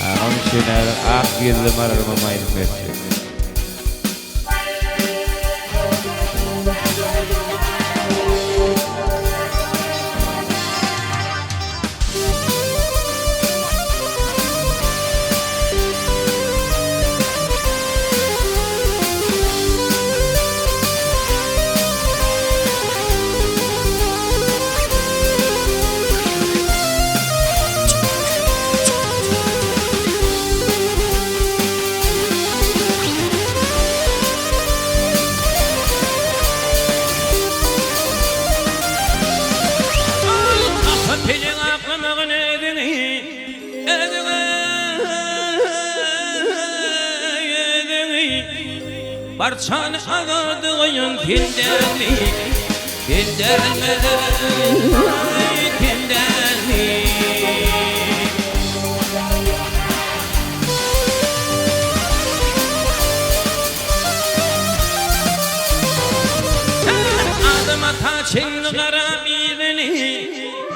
Ağam şener ak yüzlü mararma maylı merçek. Barçan ağadığın tindelmi, tindelme, tindelmi. Adıma taçın garab idini,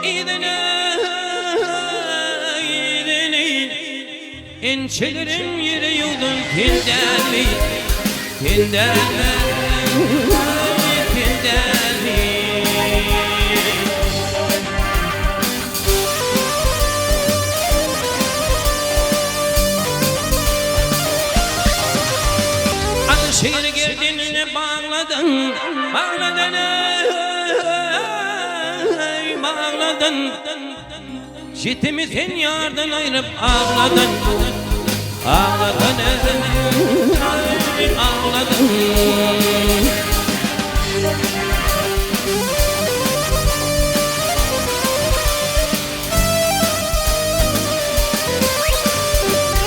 idini, idini. İnçelerim yere yudun tindelmi. Tindelme, tindelme. Alışır girdinle bağladın, bağladın, bağladın. Şitimizin yardan ayırıp ağladın, ağladın, ağladım.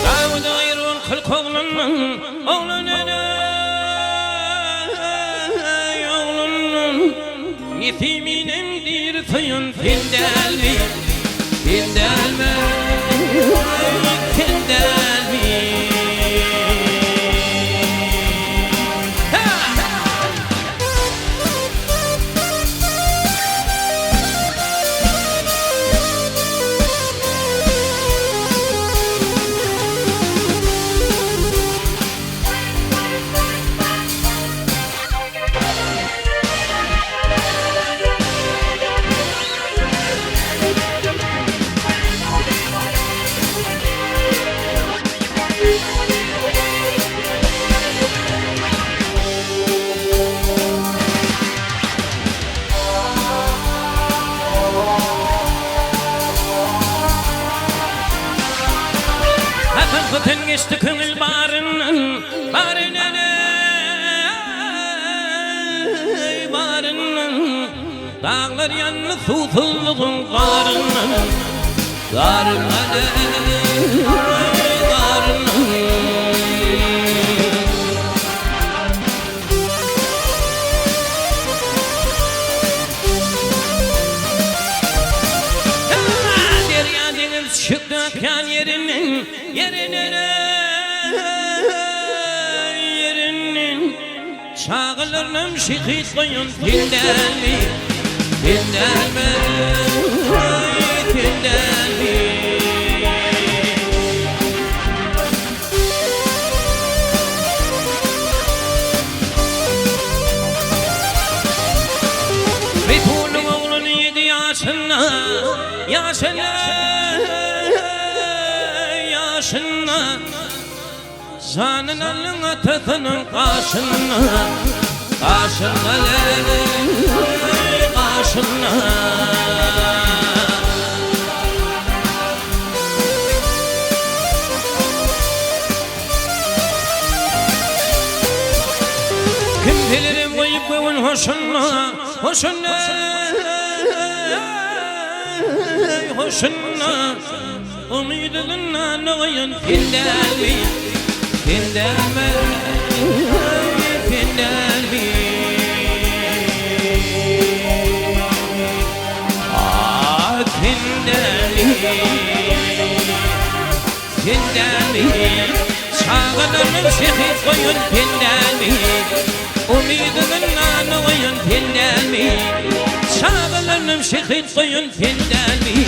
Davud ayrıl kırk oğlunun, oğlunun, oğlunun. Yetiminin dir suyun tindelmi, tindelme, tindelmi. Kıtın geçti kınıl bağrının, bağrının, bağrının. Dağlar yanlı susuzluğun bağrının, bağrının, bağrının. Derya deniz çıktı akyan yerinin, yerinin, yerinin. Çağılırım şehit koyun tindelmi, tindelme, tindelmi. Betun'un oğlunu 7 yaşında, yaşında, yaşında. Zanın alın atasının kaşına, kaşına, kaşına. Kim bilirim koyup koyun hoşuna, hoşuna, hoşuna. Umidinle noyun tindelmi, tindelme, tindelmi. Ah tindelmi, tindelmi. Çağılırım şehit koyun tindelmi, umidinle noyun tindelmi. Çağılırım şehit koyun tindelmi.